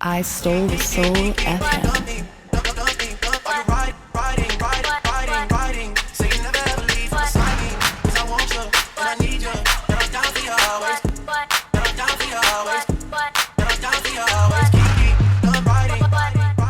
I Stole the Soul FM.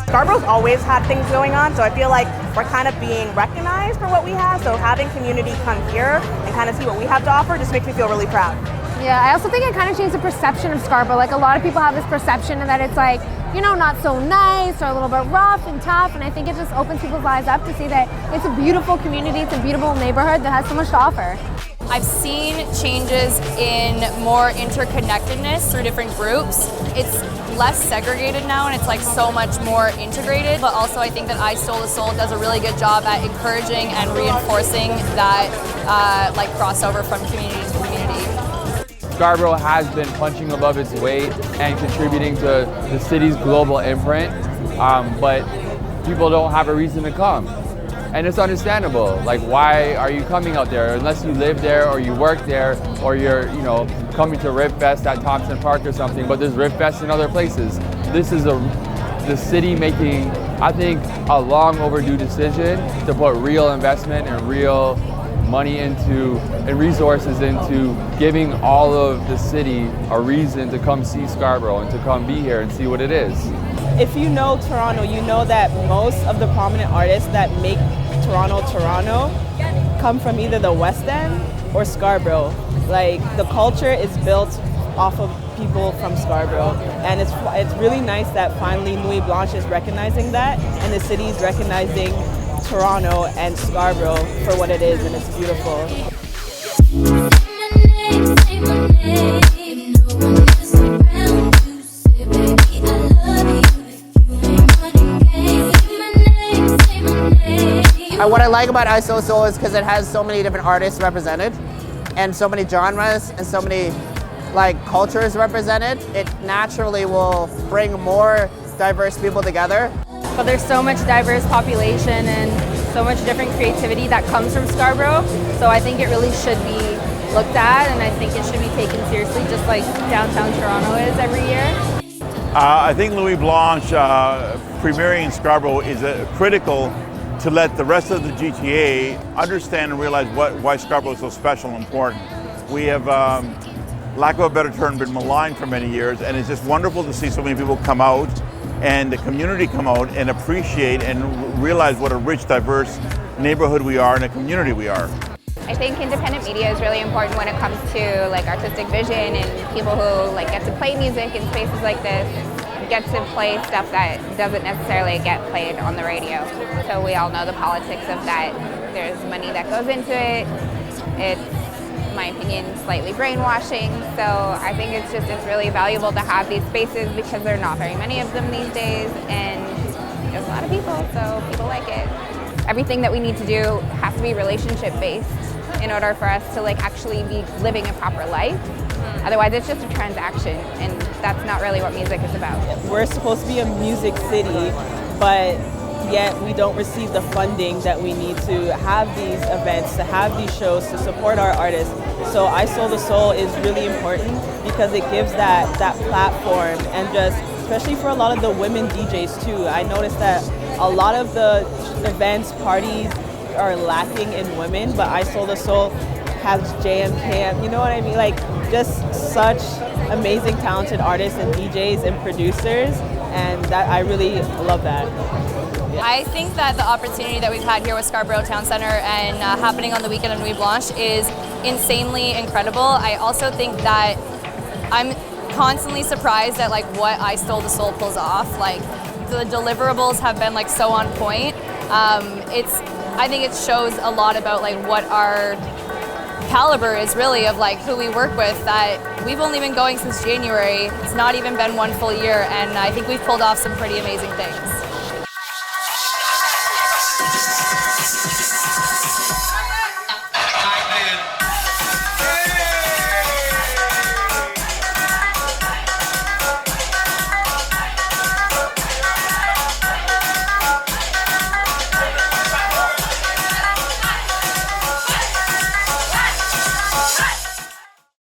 Scarborough's always had things going on, so I feel like we're kind of being recognized for what we have. So having community come here and kind of see what we have to offer just makes me feel really proud. Yeah, I also think it kind of changed the perception of Scarborough. Like a lot of people have this perception that it's like, you know, not so nice or a little bit rough and tough. And I think it just opens people's eyes up to see that it's a beautiful community, it's a beautiful neighborhood that has so much to offer. I've seen changes in more interconnectedness through different groups. It's less segregated now and it's like so much more integrated, but also I think that I Stole the Soul does a really good job at encouraging and reinforcing that like crossover from community to community. Scarborough has been punching above its weight and contributing to the city's global imprint, but people don't have a reason to come. And it's understandable. Like, why are you coming out there? Unless you live there or you work there or you're, you know, coming to Rip Fest at Thompson Park or something, but there's Rip Fest in other places. This is the city making, I think, a long overdue decision to put real investment and real money into and resources into giving all of the city a reason to come see Scarborough and to come be here and see what it is. If you know Toronto, you know that most of the prominent artists that make Toronto come from either the West End or Scarborough. Like, the culture is built off of people from Scarborough, and it's really nice that finally Nuit Blanche is recognizing that, and the city is recognizing Toronto and Scarborough for what it is, and it's beautiful. What I like about I Stole the Soul is because it has so many different artists represented and so many genres and so many like cultures represented. It naturally will bring more diverse people together. But there's so much diverse population and so much different creativity that comes from Scarborough. So I think it really should be looked at, and I think it should be taken seriously, just like downtown Toronto is every year. I think Nuit Blanche premiering in Scarborough is critical to let the rest of the GTA understand and realize why Scarborough is so special and important. We have, lack of a better term, been maligned for many years, and it's just wonderful to see so many people come out and the community come out and appreciate and realize what a rich, diverse neighborhood we are and a community we are. I think independent media is really important when it comes to like artistic vision and people who like get to play music in spaces like this, get to play stuff that doesn't necessarily get played on the radio. So we all know the politics of that. There's money that goes into it. It's, in my opinion, slightly brainwashing. So I think it's really valuable to have these spaces because there are not very many of them these days, and there's a lot of people, so people like it. Everything that we need to do has to be relationship based in order for us to like actually be living a proper life. Otherwise, it's just a transaction, and that's not really what music is about. We're supposed to be a music city, but yet we don't receive the funding that we need to have these events, to have these shows, to support our artists. So I Stole the Soul is really important because it gives that platform, and just especially for a lot of the women DJs too. I noticed that a lot of the events, parties are lacking in women, but I Stole the Soul has JMK, you know what I mean? Like, just such amazing, talented artists and DJs and producers, and that I really love that. I think that the opportunity that we've had here with Scarborough Town Centre and happening on the weekend of Nuit Blanche is insanely incredible. I also think that I'm constantly surprised at like what I Stole the Soul pulls off. Like, the deliverables have been like so on point. I think it shows a lot about like what our caliber is really of like who we work with, that we've only been going since January. It's not even been one full year, and I think we've pulled off some pretty amazing things.